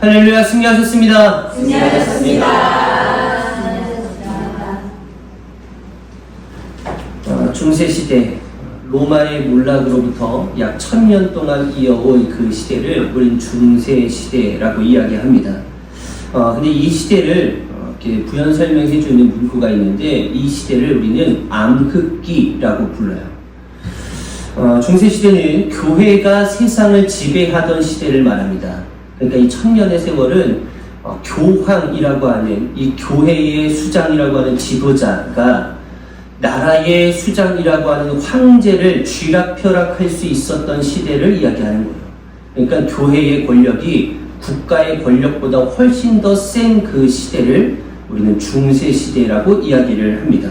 할렐루야, 승리하셨습니다. 승리하셨습니다. 중세시대, 로마의 몰락으로부터 약 1000년 동안 이어온 그 시대를 우린 중세시대라고 이야기합니다. 근데 이 시대를 이렇게 부연 설명해 주는 문구가 있는데, 이 시대를 우리는 암흑기라고 불러요. 중세시대는 교회가 세상을 지배하던 시대를 말합니다. 그러니까 이 1000년의 세월은 교황이라고 하는, 이 교회의 수장이라고 하는 지도자가 나라의 수장이라고 하는 황제를 쥐락펴락할 수 있었던 시대를 이야기하는 거예요. 그러니까 교회의 권력이 국가의 권력보다 훨씬 더 센 그 시대를 우리는 중세시대라고 이야기를 합니다.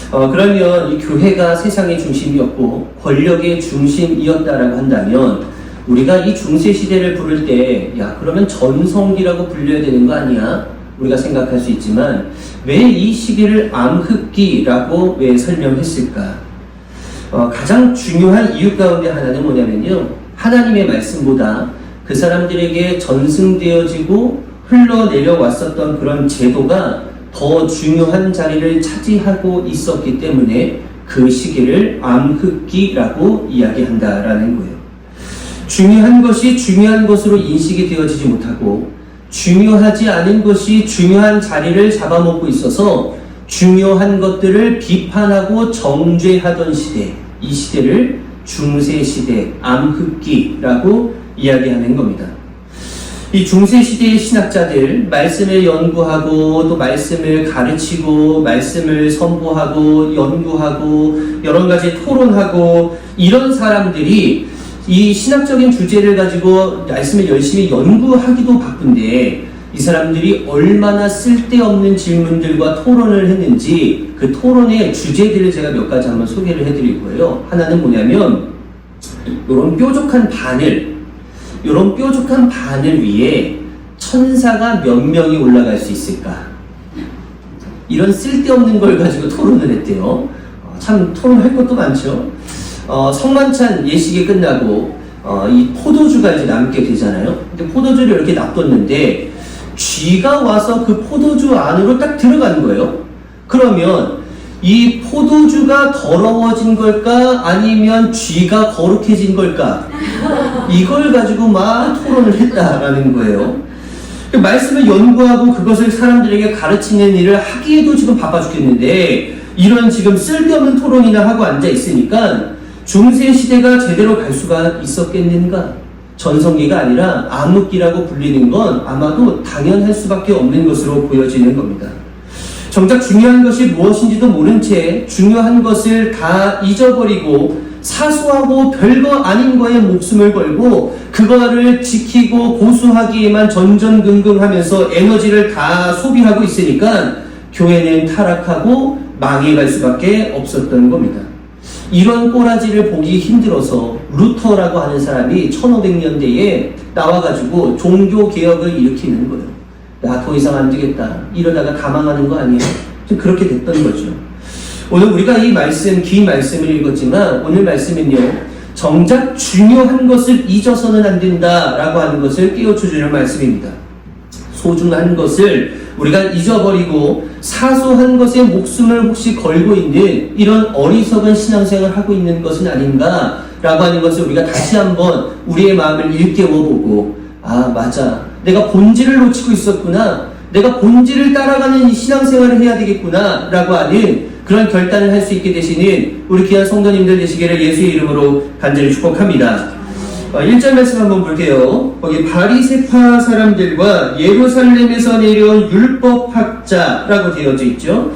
그러면 이 교회가 세상의 중심이었고 권력의 중심이었다라고 한다면, 우리가 이 중세시대를 부를 때, 야, 그러면 전성기라고 불려야 되는 거 아니야? 우리가 생각할 수 있지만, 왜 이 시기를 암흑기라고 왜 설명했을까? 가장 중요한 이유 가운데 하나는 뭐냐면요, 하나님의 말씀보다 그 사람들에게 전승되어지고 흘러내려왔었던 그런 제도가 더 중요한 자리를 차지하고 있었기 때문에 그 시기를 암흑기라고 이야기한다라는 거예요. 중요한 것이 중요한 것으로 인식이 되어지지 못하고, 중요하지 않은 것이 중요한 자리를 잡아먹고 있어서 중요한 것들을 비판하고 정죄하던 시대, 이 시대를 중세시대, 암흑기라고 이야기하는 겁니다. 이 중세시대의 신학자들, 말씀을 연구하고 또 말씀을 가르치고 말씀을 선포하고 연구하고 여러 가지 토론하고, 이런 사람들이 이 신학적인 주제를 가지고 말씀을 열심히 연구하기도 바쁜데, 이 사람들이 얼마나 쓸데없는 질문들과 토론을 했는지 그 토론의 주제들을 제가 몇 가지 한번 소개를 해드릴 거예요. 하나는 뭐냐면, 이런 뾰족한 바늘 위에 천사가 몇 명이 올라갈 수 있을까? 이런 쓸데없는 걸 가지고 토론을 했대요. 참 토론할 것도 많죠. 성만찬 예식이 끝나고 이 포도주가 이제 남게 되잖아요. 근데 포도주를 이렇게 놔뒀는데 쥐가 와서 그 포도주 안으로 딱 들어간 거예요. 그러면 이 포도주가 더러워진 걸까? 아니면 쥐가 거룩해진 걸까? 이걸 가지고 막 토론을 했다라는 거예요. 말씀을 연구하고 그것을 사람들에게 가르치는 일을 하기에도 지금 바빠 죽겠는데, 이런 지금 쓸데없는 토론이나 하고 앉아 있으니까 중세시대가 제대로 갈 수가 있었겠는가? 전성기가 아니라 암흑기라고 불리는 건 아마도 당연할 수밖에 없는 것으로 보여지는 겁니다. 정작 중요한 것이 무엇인지도 모른 채 중요한 것을 다 잊어버리고 사소하고 별거 아닌 거에 목숨을 걸고 그거를 지키고 고수하기에만 전전긍긍하면서 에너지를 다 소비하고 있으니까 교회는 타락하고 망해갈 수밖에 없었던 겁니다. 이런 꼬라지를 보기 힘들어서 루터라고 하는 사람이 1500년대에 나와가지고 종교개혁을 일으키는 거예요. 야, 더 이상 안 되겠다. 이러다가 가망하는 거 아니에요? 그렇게 됐던 거죠. 오늘 우리가 이 말씀, 긴 말씀을 읽었지만, 오늘 말씀은요, 정작 중요한 것을 잊어서는 안 된다라고 하는 것을 깨우쳐주는 말씀입니다. 소중한 것을 우리가 잊어버리고 사소한 것에 목숨을 혹시 걸고 있는 이런 어리석은 신앙생활을 하고 있는 것은 아닌가라고 하는 것을 우리가 다시 한번 우리의 마음을 일깨워보고, 아, 맞아, 내가 본질을 놓치고 있었구나, 내가 본질을 따라가는 이 신앙생활을 해야 되겠구나 라고 하는 그런 결단을 할 수 있게 되시는 우리 귀한 성도님들 되시기를 예수의 이름으로 간절히 축복합니다. 1절 말씀 한번 볼게요. 거기 바리새파 사람들과 예루살렘에서 내려온 율법학자라고 되어져 있죠.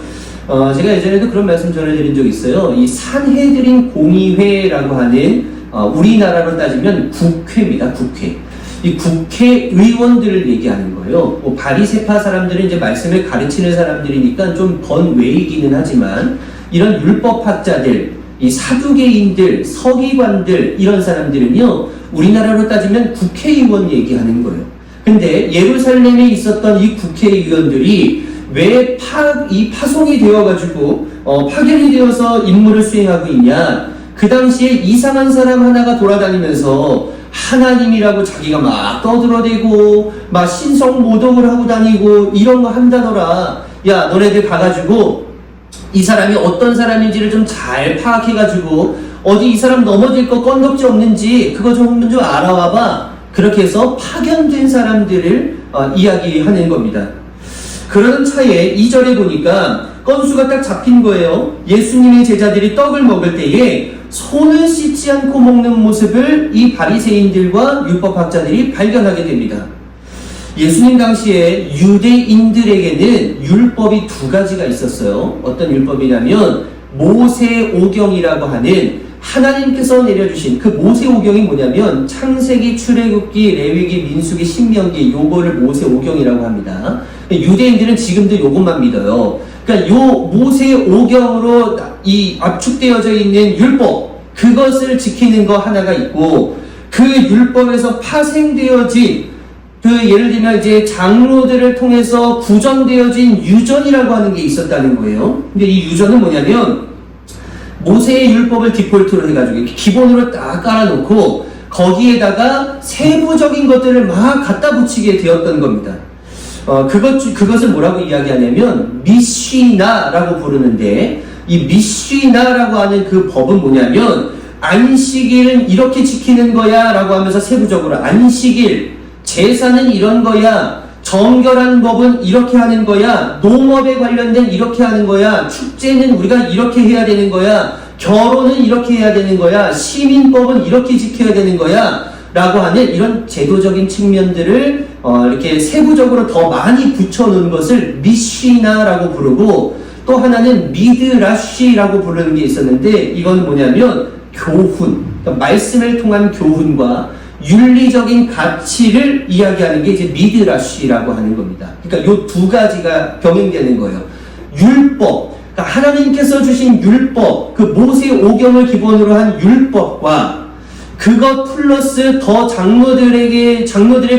제가 예전에도 그런 말씀 전해드린 적이 있어요. 이 산헤드린 공의회라고 하는 우리나라로 따지면 국회입니다. 국회. 이 국회의원들을 얘기하는 거예요. 바리새파 사람들은 이제 말씀을 가르치는 사람들이니까 좀 번외이기는 하지만, 이런 율법학자들, 이 사두개인들, 서기관들, 이런 사람들은요, 우리나라로 따지면 국회의원 얘기하는 거예요. 근데 예루살렘에 있었던 이 국회의원들이 왜 파송이 되어가지고 파견이 되어서 임무를 수행하고 있냐? 그 당시에 이상한 사람 하나가 돌아다니면서 하나님이라고 자기가 막 떠들어대고 막 신성 모독을 하고 다니고 이런 거 한다더라. 야, 너네들 가가지고 이 사람이 어떤 사람인지를 좀 잘 파악해가지고 어디 이 사람 넘어질 거 건덕지 없는지 그거 좀 알아와봐. 그렇게 해서 파견된 사람들을 이야기하는 겁니다. 그러는 차에 2절에 보니까 건수가 딱 잡힌 거예요. 예수님의 제자들이 떡을 먹을 때에 손을 씻지 않고 먹는 모습을 이 바리새인들과 율법학자들이 발견하게 됩니다. 예수님 당시에 유대인들에게는 율법이 두 가지가 있었어요. 어떤 율법이냐면 모세오경이라고 하는 하나님께서 내려주신 그 모세오경이 뭐냐면 창세기, 출애굽기, 레위기, 민수기, 신명기 요거를 모세오경이라고 합니다. 유대인들은 지금도 요것만 믿어요. 그러니까 요 모세오경으로 이 압축되어져 있는 율법 그것을 지키는 거 하나가 있고 그 율법에서 파생되어진 그 예를 들면 이제 장로들을 통해서 구전되어진 유전이라고 하는 게 있었다는 거예요. 근데 이 유전은 뭐냐면 모세의 율법을 디폴트로 해가지고 기본으로 딱 깔아놓고 거기에다가 세부적인 것들을 막 갖다 붙이게 되었던 겁니다. 그것을 뭐라고 이야기하냐면 미쉬나라고 부르는데 이 미쉬나라고 하는 그 법은 뭐냐면 안식일은 이렇게 지키는 거야 라고 하면서 세부적으로 안식일 제사는 이런 거야, 정결한 법은 이렇게 하는 거야, 농업에 관련된 이렇게 하는 거야, 축제는 우리가 이렇게 해야 되는 거야, 결혼은 이렇게 해야 되는 거야, 시민법은 이렇게 지켜야 되는 거야 라고 하는 이런 제도적인 측면들을 이렇게 세부적으로 더 많이 붙여놓은 것을 미쉬나라고 부르고 또 하나는 미드라쉬라고 부르는 게 있었는데 이건 뭐냐면 교훈, 그러니까 말씀을 통한 교훈과 윤리적인 가치를 이야기하는 게 이제 미드라쉬라고 하는 겁니다. 그러니까 요 두 가지가 병행되는 거예요. 율법, 그러니까 하나님께서 주신 율법, 그 모세오경을 기본으로 한 율법과 그것 플러스 더 장로들의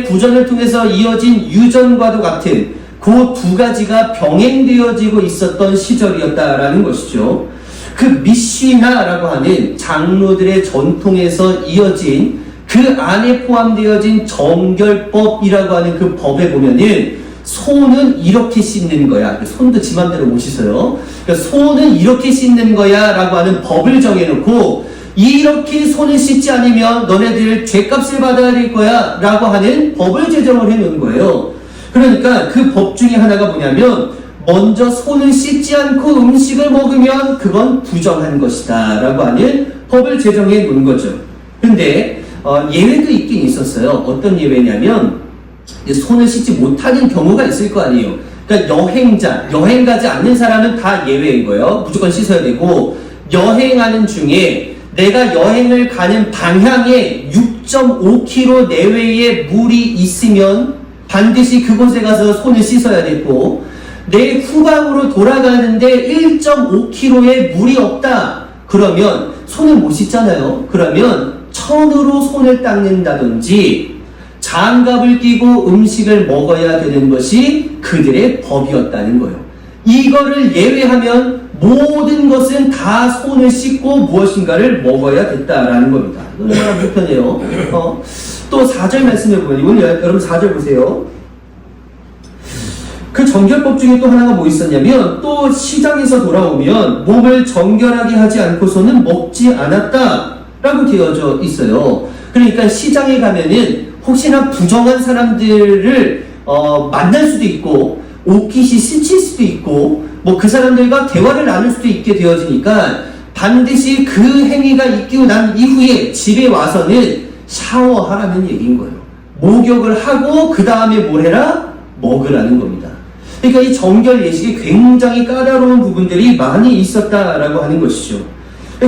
구전을 통해서 이어진 유전과도 같은 그 두 가지가 병행되어지고 있었던 시절이었다라는 것이죠. 그 미쉬나라고 하는 장로들의 전통에서 이어진 그 안에 포함되어진 정결법이라고 하는 그 법에 보면은 손은 이렇게 씻는 거야. 손도 지 맘대로 못 씻어요. 그러니까 손은 이렇게 씻는 거야 라고 하는 법을 정해놓고 이렇게 손을 씻지 않으면 너네들 죄값을 받아야 될 거야 라고 하는 법을 제정을 해놓은 거예요. 그러니까 그 법 중에 하나가 뭐냐면 먼저 손을 씻지 않고 음식을 먹으면 그건 부정한 것이다 라고 하는 법을 제정해 놓은 거죠. 근데 예외도 있긴 있었어요. 어떤 예외냐면 손을 씻지 못하는 경우가 있을 거 아니에요. 그러니까 여행 가지 않는 사람은 다 예외인 거예요. 무조건 씻어야 되고 여행하는 중에 내가 여행을 가는 방향에 6.5km 내외의 물이 있으면 반드시 그곳에 가서 손을 씻어야 되고 내 후방으로 돌아가는데 1.5km의 물이 없다. 그러면 손을 못 씻잖아요. 그러면 천으로 손을 닦는다든지 장갑을 끼고 음식을 먹어야 되는 것이 그들의 법이었다는 거예요. 이거를 예외하면 모든 것은 다 손을 씻고 무엇인가를 먹어야 됐다라는 겁니다. 얼마나 불편해요. 또 4절 말씀해 보면 이건 여러분 4절 보세요. 그 정결법 중에 또 하나가 뭐 있었냐면 또 시장에서 돌아오면 몸을 정결하게 하지 않고서는 먹지 않았다 라고 되어져 있어요. 그러니까 시장에 가면은 혹시나 부정한 사람들을 만날 수도 있고 옷깃이 스칠 수도 있고 뭐 그 사람들과 대화를 나눌 수도 있게 되어지니까 반드시 그 행위가 있고 난 이후에 집에 와서는 샤워하라는 얘기인 거예요. 목욕을 하고 그 다음에 뭘 해라? 먹으라는 겁니다. 그러니까 이 정결 예식에 굉장히 까다로운 부분들이 많이 있었다라고 하는 것이죠.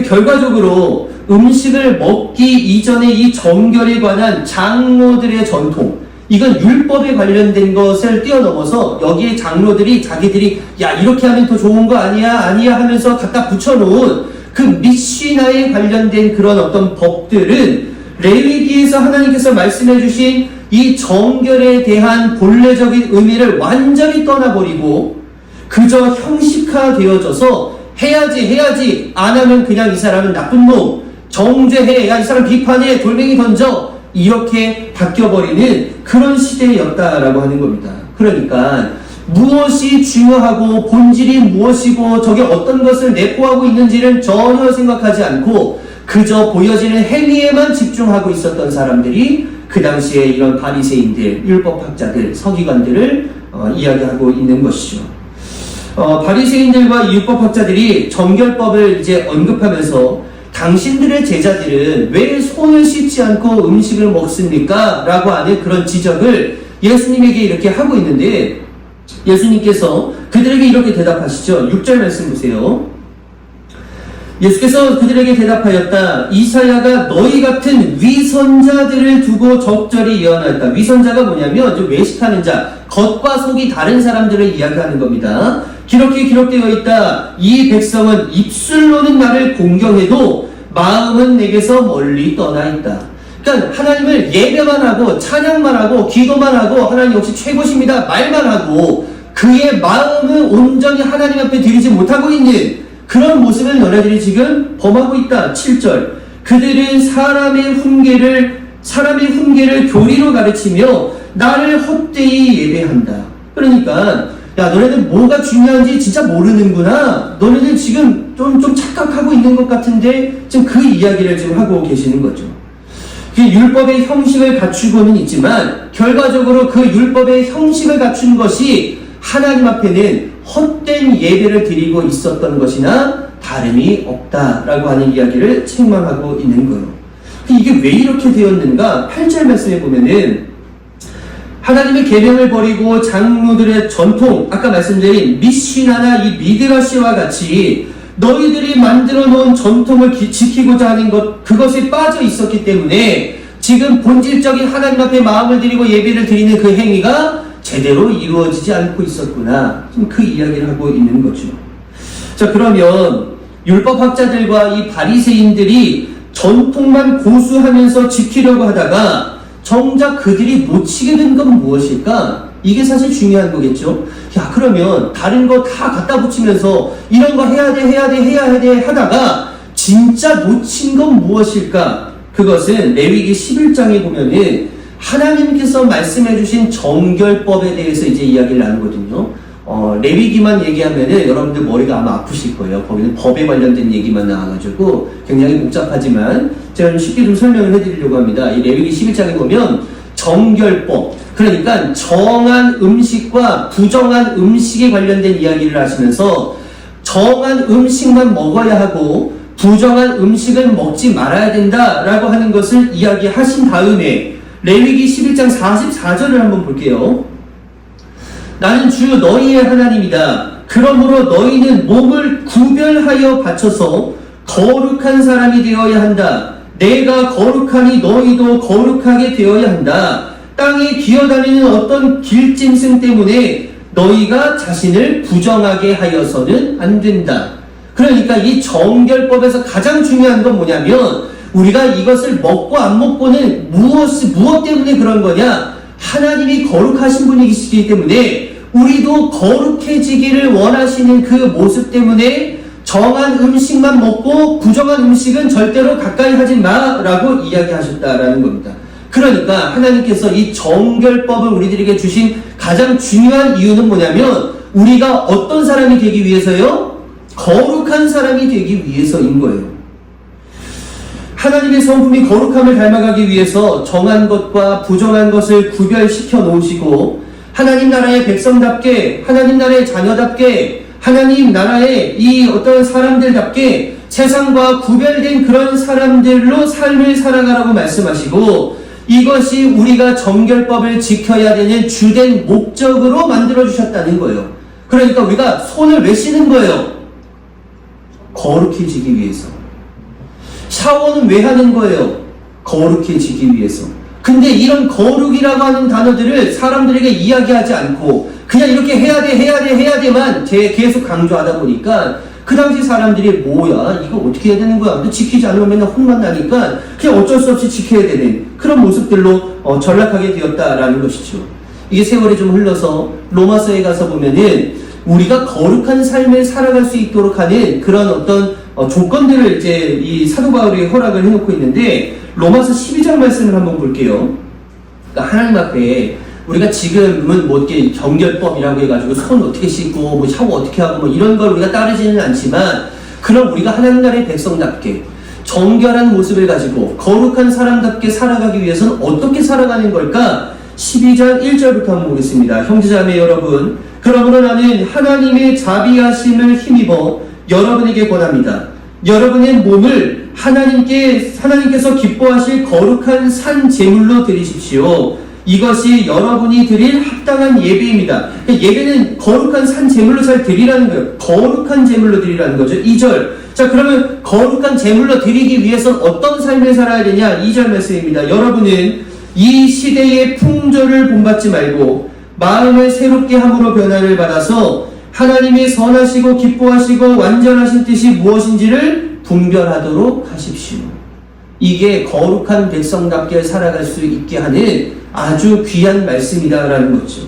결과적으로 음식을 먹기 이전에 이 정결에 관한 장로들의 전통, 이건 율법에 관련된 것을 뛰어넘어서 여기에 장로들이 자기들이 야 이렇게 하면 더 좋은 거 아니야 하면서 갖다 붙여놓은 그 미쉬나에 관련된 그런 어떤 법들은 레위기에서 하나님께서 말씀해 주신 이 정결에 대한 본래적인 의미를 완전히 떠나버리고 그저 형식화되어져서 해야지 안 하면 그냥 이 사람은 나쁜 놈, 정죄해, 야 이 사람 비판해, 돌멩이 던져 이렇게 바뀌어버리는 그런 시대였다라고 하는 겁니다. 그러니까 무엇이 중요하고 본질이 무엇이고 저게 어떤 것을 내포하고 있는지는 전혀 생각하지 않고 그저 보여지는 행위에만 집중하고 있었던 사람들이 그 당시에 이런 바리새인들, 율법학자들, 서기관들을 이야기하고 있는 것이죠. 바리새인들과 율법학자들이 정결법을 이제 언급하면서 당신들의 제자들은 왜 손을 씻지 않고 음식을 먹습니까? 라고 하는 그런 지적을 예수님에게 이렇게 하고 있는데 예수님께서 그들에게 이렇게 대답하시죠. 6절 말씀 보세요. 예수께서 그들에게 대답하였다. 이사야가 너희 같은 위선자들을 두고 적절히 예언하였다. 위선자가 뭐냐면 좀 외식하는 자, 겉과 속이 다른 사람들을 이야기하는 겁니다. 이렇게 기록되어 있다. 이 백성은 입술로는 나를 공경해도 마음은 내게서 멀리 떠나 있다. 그러니까 하나님을 예배만 하고 찬양만 하고 기도만 하고 하나님 역시 최고십니다 말만 하고 그의 마음은 온전히 하나님 앞에 드리지 못하고 있는 그런 모습을 너네들이 지금 범하고 있다. 7절 그들은 사람의 훈계를 교리로 가르치며 나를 헛되이 예배한다. 그러니까 야 너네들 뭐가 중요한지 진짜 모르는구나. 너네들 지금 좀 착각하고 있는 것 같은데 지금 그 이야기를 지금 하고 계시는 거죠. 그 율법의 형식을 갖추고는 있지만 결과적으로 그 율법의 형식을 갖춘 것이 하나님 앞에는 헛된 예배를 드리고 있었던 것이나 다름이 없다라고 하는 이야기를 책망하고 있는 거예요. 이게 왜 이렇게 되었는가? 8절 말씀에 보면은 하나님의 계명을 버리고 장로들의 전통, 아까 말씀드린 미시나나 이 미드라시와 같이 너희들이 만들어 놓은 전통을 지키고자 하는 것, 그것에 빠져 있었기 때문에 지금 본질적인 하나님 앞에 마음을 드리고 예배를 드리는 그 행위가 제대로 이루어지지 않고 있었구나. 지금 그 이야기를 하고 있는 거죠. 자, 그러면 율법학자들과 이 바리새인들이 전통만 고수하면서 지키려고 하다가 정작 그들이 놓치게 된 건 무엇일까? 이게 사실 중요한 거겠죠. 야, 그러면 다른 거 다 갖다 붙이면서 이런 거 해야 돼 하다가 진짜 놓친 건 무엇일까? 그것은 레위기 11장에 보면은 하나님께서 말씀해 주신 정결법에 대해서 이제 이야기를 나누거든요. 레위기만 얘기하면은 여러분들 머리가 아마 아프실 거예요. 거기는 법에 관련된 얘기만 나와가지고 굉장히 복잡하지만 제가 좀 쉽게 좀 설명을 해드리려고 합니다. 이 레위기 11장에 보면 정결법, 그러니까 정한 음식과 부정한 음식에 관련된 이야기를 하시면서 정한 음식만 먹어야 하고 부정한 음식을 먹지 말아야 된다라고 하는 것을 이야기하신 다음에 레위기 11장 44절을 한번 볼게요. 나는 주 너희의 하나님이다. 그러므로 너희는 몸을 구별하여 바쳐서 거룩한 사람이 되어야 한다. 내가 거룩하니 너희도 거룩하게 되어야 한다. 땅에 기어다니는 어떤 길짐승 때문에 너희가 자신을 부정하게 하여서는 안 된다. 그러니까 이 정결법에서 가장 중요한 건 뭐냐면 우리가 이것을 먹고 안 먹고는 무엇 때문에 그런 거냐? 하나님이 거룩하신 분이시기 때문에 우리도 거룩해지기를 원하시는 그 모습 때문에 정한 음식만 먹고 부정한 음식은 절대로 가까이 하지 마라고 이야기하셨다라는 겁니다. 그러니까 하나님께서 이 정결법을 우리들에게 주신 가장 중요한 이유는 뭐냐면 우리가 어떤 사람이 되기 위해서요? 거룩한 사람이 되기 위해서인 거예요. 하나님의 성품이 거룩함을 닮아가기 위해서 정한 것과 부정한 것을 구별시켜 놓으시고 하나님 나라의 백성답게, 하나님 나라의 자녀답게, 하나님 나라의 이 어떤 사람들답게 세상과 구별된 그런 사람들로 삶을 살아가라고 말씀하시고 이것이 우리가 정결법을 지켜야 되는 주된 목적으로 만들어주셨다는 거예요. 그러니까 우리가 손을 왜 씻는 거예요? 거룩해지기 위해서. 샤워는 왜 하는 거예요? 거룩해지기 위해서. 근데 이런 거룩이라고 하는 단어들을 사람들에게 이야기하지 않고 그냥 이렇게 해야 돼만 계속 강조하다 보니까 그 당시 사람들이 뭐야 이거 어떻게 해야 되는 거야? 근데 지키지 않으면 맨날 혼만 나니까 그냥 어쩔 수 없이 지켜야 되는 그런 모습들로 전락하게 되었다라는 것이죠. 이게 세월이 좀 흘러서 로마서에 가서 보면은 우리가 거룩한 삶을 살아갈 수 있도록 하는 그런 어떤 조건들을 이제 이 사도 바울이 허락을 해놓고 있는데, 로마서 12장 말씀을 한번 볼게요. 그러니까 하나님 앞에 우리가 지금은 뭐 이렇게 정결법이라고 해가지고 손 어떻게 씻고 뭐 샤워 어떻게 하고 뭐 이런 걸 우리가 따르지는 않지만, 그럼 우리가 하나님 나라의 백성답게 정결한 모습을 가지고 거룩한 사람답게 살아가기 위해서는 어떻게 살아가는 걸까? 12장 1절부터 한번 보겠습니다. 형제자매 여러분, 그러므로 나는 하나님의 자비하심을 힘입어 여러분에게 권합니다. 여러분의 몸을 하나님께서 기뻐하실 거룩한 산 제물로 드리십시오. 이것이 여러분이 드릴 합당한 예배입니다. 예배는 거룩한 산 제물로 잘 드리라는 거예요. 거룩한 제물로 드리라는 거죠. 2절. 자, 그러면 거룩한 제물로 드리기 위해서는 어떤 삶을 살아야 되냐? 2절 말씀입니다. 여러분은 이 시대의 풍조를 본받지 말고 마음을 새롭게 함으로 변화를 받아서 하나님의 선하시고 기뻐하시고 완전하신 뜻이 무엇인지를 분별하도록 하십시오. 이게 거룩한 백성답게 살아갈 수 있게 하는 아주 귀한 말씀이다라는 거죠.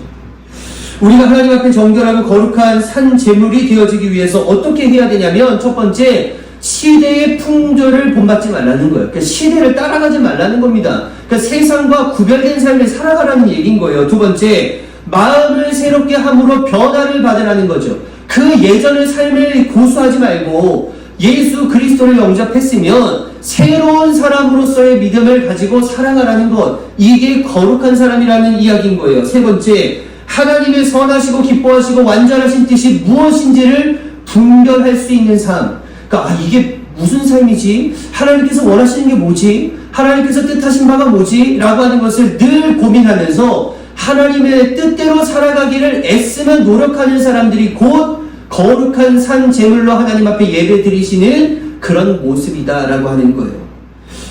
우리가 하나님 앞에 정결하고 거룩한 산 제물이 되어지기 위해서 어떻게 해야 되냐면, 첫 번째, 시대의 풍조를 본받지 말라는 거예요. 그러니까 시대를 따라가지 말라는 겁니다. 그러니까 세상과 구별된 삶을 살아가라는 얘기인 거예요. 두 번째, 마음을 새롭게 함으로 변화를 받으라는 거죠. 그 예전의 삶을 고수하지 말고 예수 그리스도를 영접했으면 새로운 사람으로서의 믿음을 가지고 살아가라는 것, 이게 거룩한 사람이라는 이야기인 거예요. 세 번째, 하나님의 선하시고 기뻐하시고 완전하신 뜻이 무엇인지를 분별할 수 있는 삶. 그러니까 이게 무슨 삶이지? 하나님께서 원하시는 게 뭐지? 하나님께서 뜻하신 바가 뭐지? 라고 하는 것을 늘 고민하면서 하나님의 뜻대로 살아가기를 애쓰면 노력하는 사람들이 곧 거룩한 산 제물로 하나님 앞에 예배 드리시는 그런 모습이다라고 하는 거예요.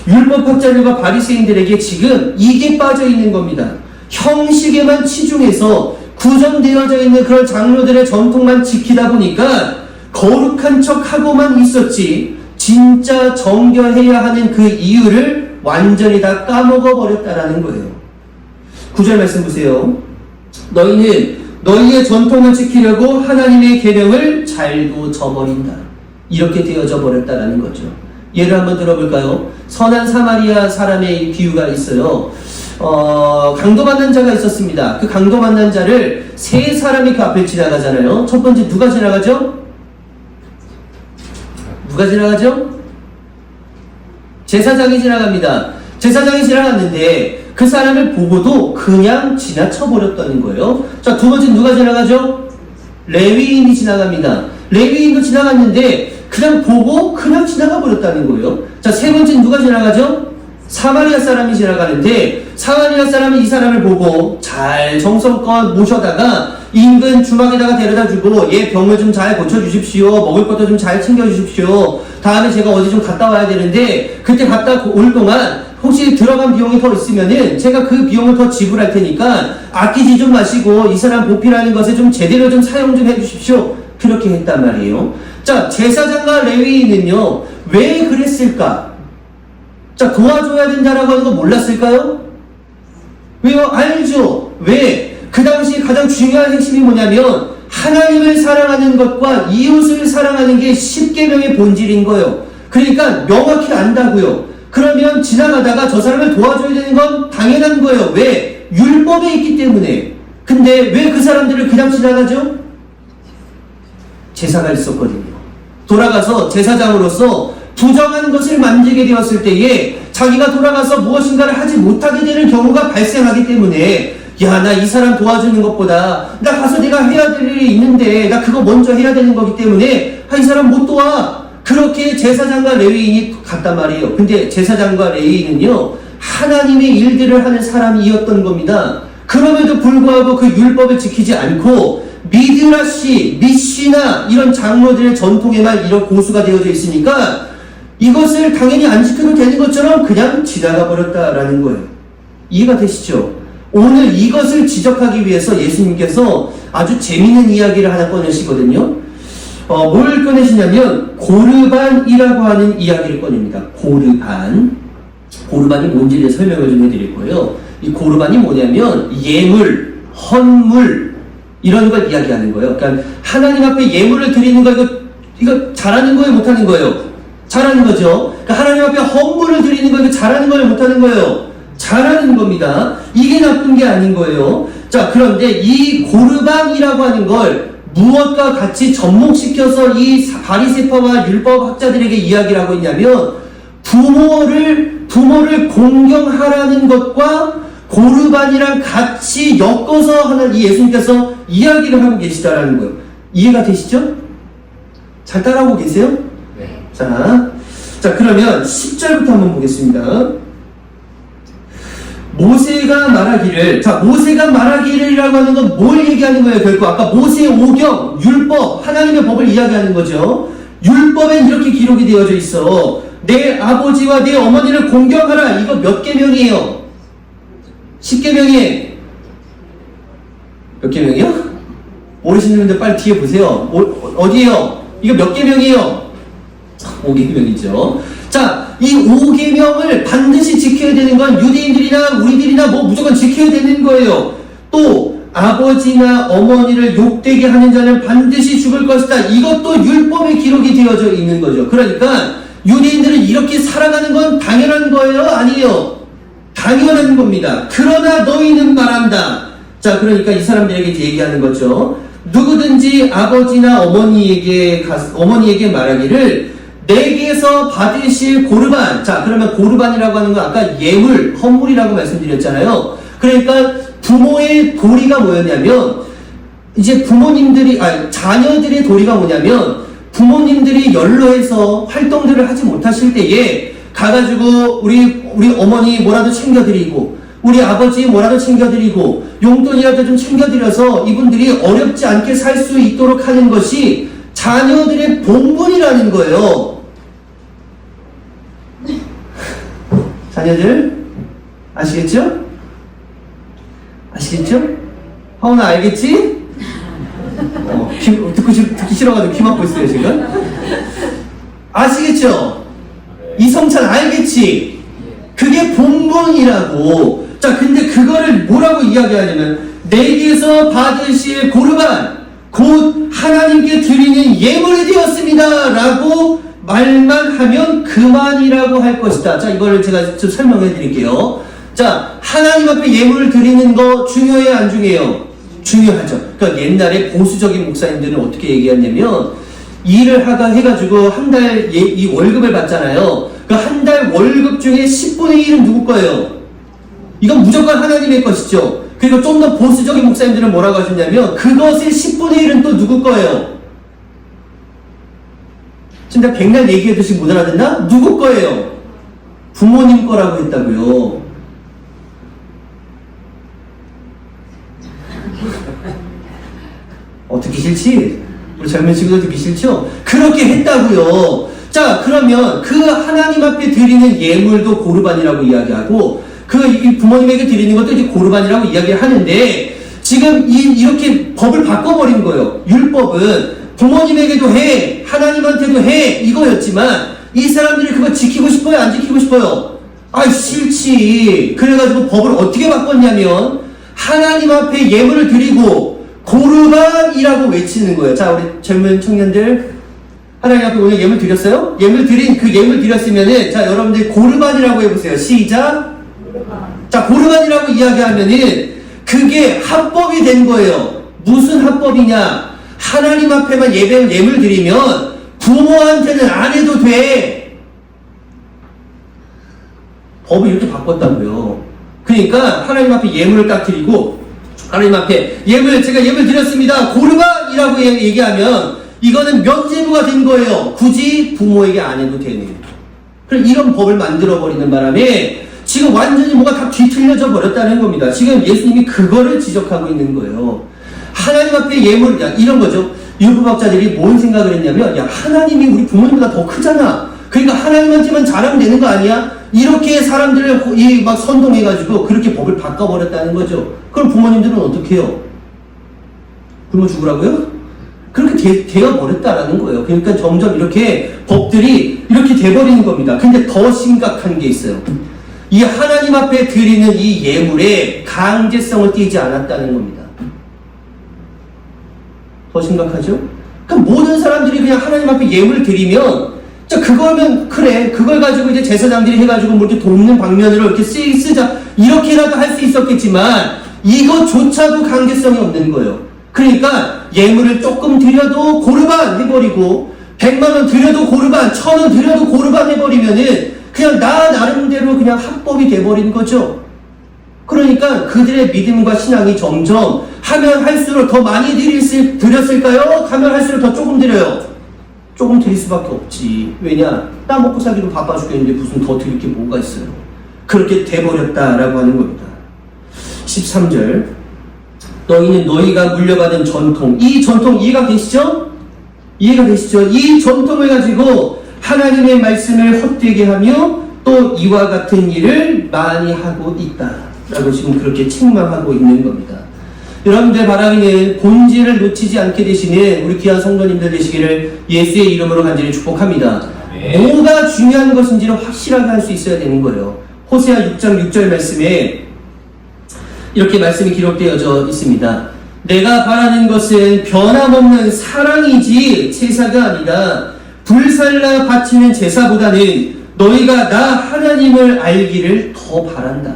율법학자들과 바리새인들에게 지금 이게 빠져 있는 겁니다. 형식에만 치중해서 구성되어져 있는 그런 장로들의 전통만 지키다 보니까 거룩한 척하고만 있었지, 진짜 정결해야 하는 그 이유를 완전히 다 까먹어 버렸다라는 거예요. 9절 말씀 보세요. 너희는 너희의 전통을 지키려고 하나님의 계명을 잘도 저버린다. 이렇게 되어져 버렸다라는 거죠. 예를 한번 들어볼까요? 선한 사마리아 사람의 비유가 있어요. 강도 만난 자가 있었습니다. 그 강도 만난 자를 세 사람이 그 앞을 지나가잖아요. 첫 번째 누가 지나가죠? 누가 지나가죠? 제사장이 지나갑니다. 제사장이 지나갔는데 그 사람을 보고도 그냥 지나쳐버렸다는 거예요. 자, 두 번째 누가 지나가죠? 레위인이 지나갑니다. 레위인도 지나갔는데 그냥 보고 그냥 지나가 버렸다는 거예요. 자, 세 번째 누가 지나가죠? 사마리아 사람이 지나가는데 사마리아 사람이 이 사람을 보고 잘 정성껏 모셔다가 인근 주막에다가 데려다주고 얘 병을 좀 잘 고쳐주십시오. 먹을 것도 좀 잘 챙겨주십시오. 다음에 제가 어디 좀 갔다 와야 되는데 그때 갔다 올 동안 혹시 들어간 비용이 더 있으면은 제가 그 비용을 더 지불할 테니까 아끼지 좀 마시고 이 사람 보필하는 것에 좀 제대로 좀 사용 좀 해주십시오. 그렇게 했단 말이에요. 자, 제사장과 레위인은요, 왜 그랬을까? 자, 도와줘야 된다라고 하는 거 몰랐을까요? 왜요? 알죠. 왜? 그 당시 가장 중요한 핵심이 뭐냐면 하나님을 사랑하는 것과 이웃을 사랑하는 게 십계명의 본질인 거예요. 그러니까 명확히 안다고요. 그러면 지나가다가 저 사람을 도와줘야 되는 건 당연한 거예요. 왜? 율법에 있기 때문에. 근데 왜 그 사람들을 그냥 지나가죠? 제사가 있었거든요. 돌아가서 제사장으로서 부정한 것을 만지게 되었을 때에 자기가 돌아가서 무엇인가를 하지 못하게 되는 경우가 발생하기 때문에, 야, 나 이 사람 도와주는 것보다 나 가서 내가 해야 될 일이 있는데 나 그거 먼저 해야 되는 거기 때문에 이 사람 못 도와. 그렇게 제사장과 레위인이 갔단 말이에요. 근데 제사장과 레위인은요, 하나님의 일들을 하는 사람이었던 겁니다. 그럼에도 불구하고 그 율법을 지키지 않고 미드라시, 미시나 이런 장로들의 전통에만 이런 고수가 되어져 있으니까 이것을 당연히 안 지켜도 되는 것처럼 그냥 지나가 버렸다라는 거예요. 이해가 되시죠? 오늘 이것을 지적하기 위해서 예수님께서 아주 재미있는 이야기를 하나 꺼내시거든요. 뭘 꺼내시냐면 고르반이라고 하는 이야기를 꺼냅니다. 고르반이 뭔지를 설명을 좀 해드릴 거예요. 이 고르반이 뭐냐면 예물, 헌물 이런 걸 이야기하는 거예요. 그러니까 하나님 앞에 예물을 드리는 거, 이거 잘하는 거예요, 못하는 거예요? 잘하는 거죠. 그러니까 하나님 앞에 헌물을 드리는 거 이거 잘하는 거예요, 못하는 거예요? 잘하는 겁니다. 이게 나쁜 게 아닌 거예요. 자, 그런데 이 고르반이라고 하는 걸 무엇과 같이 접목시켜서 이 바리새파와 율법학자들에게 이야기를 하고 있냐면 부모를 공경하라는 것과 고르반이랑 같이 엮어서 이 예수님께서 이야기를 하고 계시다라는 거예요. 이해가 되시죠? 잘 따라오고 계세요? 네. 자, 그러면 10절부터 한번 보겠습니다. 모세가 말하기를이라고 하는 건 뭘 얘기하는 거예요? 결국 아까 모세의 오경, 율법, 하나님의 법을 이야기하는 거죠. 율법엔 이렇게 기록이 되어져 있어. 내 아버지와 내 어머니를 공경하라. 이거 몇 계명이에요? 10계명이에요. 몇 계명이요? 모르시는 분들 빨리 뒤에 보세요. 어디에요? 이거 몇 계명이에요? 5계명이죠. 자, 이 5계명을 반드시 지켜야 되는 건 유대인들이나 우리들이나 뭐 무조건 지켜야 되는 거예요. 또 아버지나 어머니를 욕되게 하는 자는 반드시 죽을 것이다. 이것도 율법에 기록이 되어져 있는 거죠. 그러니까 유대인들은 이렇게 살아가는 건 당연한 거예요? 아니에요? 당연한 겁니다. 그러나 너희는 말한다. 자, 그러니까 이 사람들에게 얘기하는 거죠. 누구든지 아버지나 어머니에게 말하기를 내게서 받으실 고르반. 자, 그러면 고르반이라고 하는 건 아까 예물, 헌물이라고 말씀드렸잖아요. 그러니까 부모의 도리가 뭐였냐면 이제 자녀들의 도리가 뭐냐면 부모님들이 연로해서 활동들을 하지 못하실 때에 가가지고 우리 어머니 뭐라도 챙겨드리고 우리 아버지 뭐라도 챙겨드리고 용돈이라도 좀 챙겨드려서 이분들이 어렵지 않게 살 수 있도록 하는 것이 자녀들의 본분이라는 거예요. 자녀들 아시겠죠? 아시겠죠? 하은아 알겠지? 듣기 싫어가지고 귀 막고 있어요 지금. 아시겠죠? 이성찬 알겠지? 그게 본분이라고. 자, 근데 그거를 뭐라고 이야기하냐면 내게서 받으실 고르반 곧 하나님께 드리는 예물이 되었습니다 라고 말만 하면 그만이라고 할 것이다. 자, 이거를 제가 좀 설명해 드릴게요. 자, 하나님 앞에 예물을 드리는 거 중요해요, 안 중요해요? 중요하죠. 그러니까 옛날에 보수적인 목사님들은 어떻게 얘기했냐면 일을 해가지고 한 달 이 월급을 받잖아요. 그 한 달 월급 중에 10분의 1은 누구 거예요? 이건 무조건 하나님의 것이죠. 그리고 좀 더 보수적인 목사님들은 뭐라고 하셨냐면 그것의 10분의 1은 또 누구 거예요? 지금 내가 백날 얘기해도 못 알아듣나? 누구 거예요? 부모님 거라고 했다고요. 듣기 싫지? 우리 젊은 친구들 듣기 싫죠? 그렇게 했다고요. 자, 그러면 그 하나님 앞에 드리는 예물도 고르반이라고 이야기하고 이 부모님에게 드리는 것도 이제 고르반이라고 이야기를 하는데 지금 이렇게 법을 바꿔버린 거예요. 율법은 부모님에게도 해, 하나님한테도 해 이거였지만 이 사람들이 그거 지키고 싶어요? 안 지키고 싶어요? 싫지. 그래가지고 법을 어떻게 바꿨냐면 하나님 앞에 예물을 드리고 고르반이라고 외치는 거예요. 자, 우리 젊은 청년들 하나님 앞에 오늘 예물 드렸어요? 예물 드렸으면은 자, 여러분들 고르반이라고 해보세요. 시작. 자, 고르반이라고 이야기하면은 그게 합법이 된 거예요. 무슨 합법이냐? 하나님 앞에만 예물 드리면 부모한테는 안 해도 돼. 법을 이렇게 바꿨다고요. 그러니까 하나님 앞에 예물을 딱 드리고 하나님 앞에 제가 예물 드렸습니다. 고르반이라고 얘기하면 이거는 면죄부가 된 거예요. 굳이 부모에게 안 해도 되는. 그럼 이런 법을 만들어버리는 바람에 지금 완전히 뭐가 다 뒤틀려져 버렸다는 겁니다. 지금 예수님이 그거를 지적하고 있는 거예요. 하나님 앞에 예물, 이런 거죠. 율법학자들이 뭔 생각을 했냐면, 하나님이 우리 부모님보다 더 크잖아. 그러니까 하나님한테만 잘하면 되는 거 아니야? 이렇게 사람들을 막 선동해가지고 그렇게 법을 바꿔버렸다는 거죠. 그럼 부모님들은 어떻게 해요? 굶어 죽으라고요? 그렇게 되어버렸다라는 거예요. 그러니까 점점 이렇게 법들이 이렇게 돼버리는 겁니다. 근데 더 심각한 게 있어요. 이 하나님 앞에 드리는 이 예물에 강제성을 띠지 않았다는 겁니다. 더 심각하죠? 그럼 모든 사람들이 그냥 하나님 앞에 예물을 드리면, 자, 그거면, 그래. 그걸 가지고 이제 제사장들이 해가지고 뭐 이렇게 돕는 방면으로 이렇게 쓰자. 이렇게라도 할 수 있었겠지만, 이것조차도 관계성이 없는 거예요. 그러니까 예물을 조금 드려도 고르반 해버리고, 100만원 드려도 고르반, 1000원 드려도 고르반 해버리면은 그냥 나름대로 그냥 합법이 돼버린 거죠. 그러니까 그들의 믿음과 신앙이 점점 하면 할수록 더 많이 드렸을까요? 하면 할수록 더 조금 드려요. 조금 드릴 수밖에 없지. 왜냐? 따먹고 살기도 바빠 죽겠는데 무슨 더 드릴 게 뭐가 있어요. 그렇게 돼버렸다라고 하는 겁니다. 13절, 너희는 너희가 물려받은 전통, 이 전통 이해가 되시죠? 이해가 되시죠? 이 전통을 가지고 하나님의 말씀을 헛되게 하며 또 이와 같은 일을 많이 하고 있다 라고 지금 그렇게 책망하고 있는 겁니다. 여러분들 바라기는 본질을 놓치지 않게 되시는 우리 귀한 성도님들 되시기를 예수의 이름으로 간절히 축복합니다. 뭐가 중요한 것인지를 확실하게 할 수 있어야 되는 거예요. 호세아 6장 6절 말씀에 이렇게 말씀이 기록되어져 있습니다. 내가 바라는 것은 변함없는 사랑이지 제사가 아니다. 불살라 바치는 제사보다는 너희가 나 하나님을 알기를 더 바란다.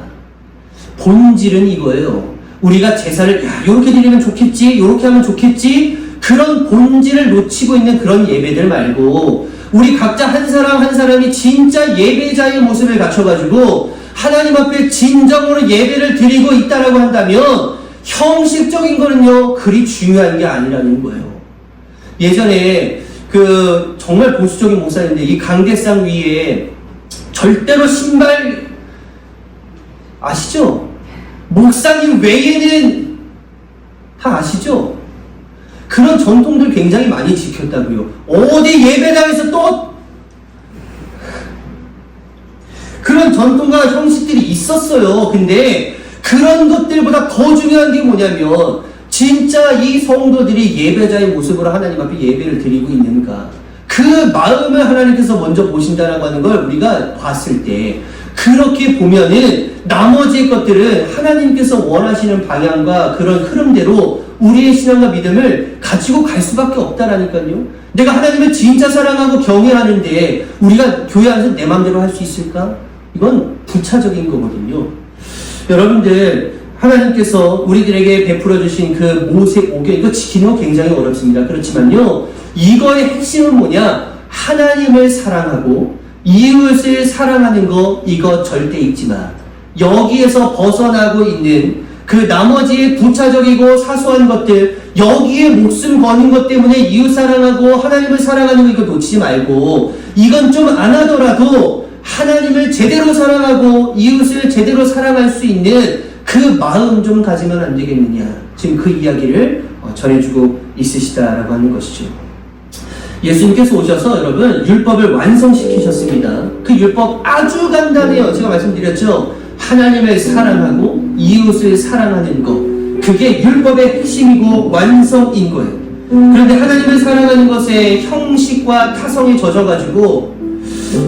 본질은 이거예요. 우리가 제사를 요렇게 드리면 좋겠지, 요렇게 하면 좋겠지, 그런 본질을 놓치고 있는 그런 예배들 말고 우리 각자 한 사람 한 사람이 진짜 예배자의 모습을 갖춰가지고 하나님 앞에 진정으로 예배를 드리고 있다라고 한다면 형식적인 거는요 그리 중요한 게 아니라는 거예요. 예전에 정말 보수적인 목사인데 이 강대상 위에 절대로 신발 아시죠? 목사님 외에는 다 아시죠? 그런 전통들 굉장히 많이 지켰다고요. 어디 예배당에서 또 그런 전통과 형식들이 있었어요. 근데 그런 것들보다 더 중요한 게 뭐냐면 진짜 이 성도들이 예배자의 모습으로 하나님 앞에 예배를 드리고 있는가, 그 마음을 하나님께서 먼저 보신다라고 하는 걸 우리가 봤을 때 그렇게 보면은 나머지 것들은 하나님께서 원하시는 방향과 그런 흐름대로 우리의 신앙과 믿음을 가지고 갈 수밖에 없다라니까요. 내가 하나님을 진짜 사랑하고 경외하는데 우리가 교회 안에서 내 마음대로 할 수 있을까? 이건 부차적인 거거든요. 여러분들, 하나님께서 우리들에게 베풀어 주신 그 모세 오경, 이거 지키는 거 굉장히 어렵습니다. 그렇지만요, 이거의 핵심은 뭐냐? 하나님을 사랑하고 이웃을 사랑하는 거, 이거 절대 잊지 마. 여기에서 벗어나고 있는 그 나머지 부차적이고 사소한 것들, 여기에 목숨 거는 것 때문에 이웃 사랑하고 하나님을 사랑하는 거 이거 놓치지 말고, 이건 좀 안 하더라도 하나님을 제대로 사랑하고 이웃을 제대로 사랑할 수 있는 그 마음 좀 가지면 안 되겠느냐. 지금 그 이야기를 전해주고 있으시다라고 하는 것이죠. 예수님께서 오셔서 여러분 율법을 완성시키셨습니다. 그 율법 아주 간단해요. 제가 말씀드렸죠. 하나님을 사랑하고 이웃을 사랑하는 것, 그게 율법의 핵심이고 완성인 거예요. 그런데 하나님을 사랑하는 것에 형식과 타성에 젖어가지고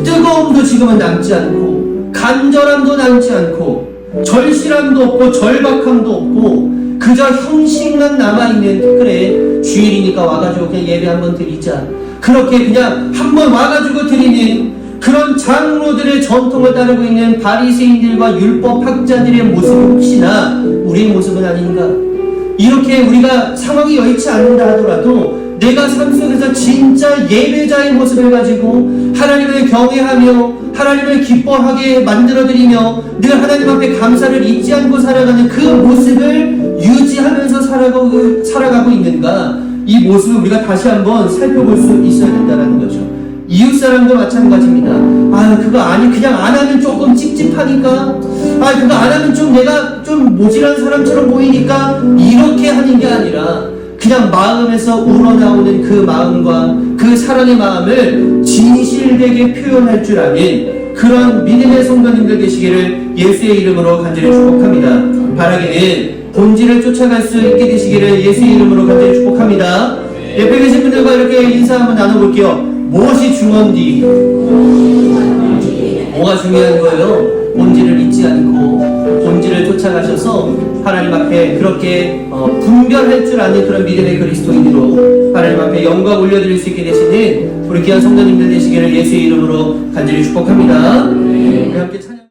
뜨거움도 지금은 남지 않고 간절함도 남지 않고 절실함도 없고 절박함도 없고 그저 형식만 남아있는, 그래 주일이니까 와가지고 그냥 예배 한번 드리자, 그렇게 그냥 한번 와가지고 드리는 그런 장로들의 전통을 따르고 있는 바리새인들과 율법학자들의 모습이 혹시나 우리의 모습은 아닌가? 이렇게 우리가 상황이 여의치 않는다 하더라도 내가 삶 속에서 진짜 예배자의 모습을 가지고 하나님을 경외하며 하나님을 기뻐하게 만들어드리며 늘 하나님 앞에 감사를 잊지 않고 살아가는 그 모습을 유지하면서 살아가고 있는가? 이 모습을 우리가 다시 한번 살펴볼 수 있어야 된다는 거죠. 이웃사랑도 마찬가지입니다. 그거 그냥 안 하면 조금 찝찝하니까, 그거 안 하면 좀 내가 좀 모질한 사람처럼 보이니까, 이렇게 하는 게 아니라 그냥 마음에서 우러나오는 그 마음과 그 사랑의 마음을 진실되게 표현할 줄 아는 그런 믿음의 성도님들 되시기를 예수의 이름으로 간절히 축복합니다. 바라기는 본질을 쫓아갈 수 있게 되시기를 예수의 이름으로 간절히 축복합니다. 옆에 계신 분들과 이렇게 인사 한번 나눠볼게요. 무엇이 중요한지, 뭐가 중요한 거예요? 본질을 잊지 않고 본질을 쫓아가셔서 하나님 앞에 그렇게 분별할 줄 아는 그런 믿음의 그리스도인으로 하나님 앞에 영광 올려드릴 수 있게 되시는 우리 귀한 성도님들 되시기를 예수의 이름으로 간절히 축복합니다. 우리 함께 찬양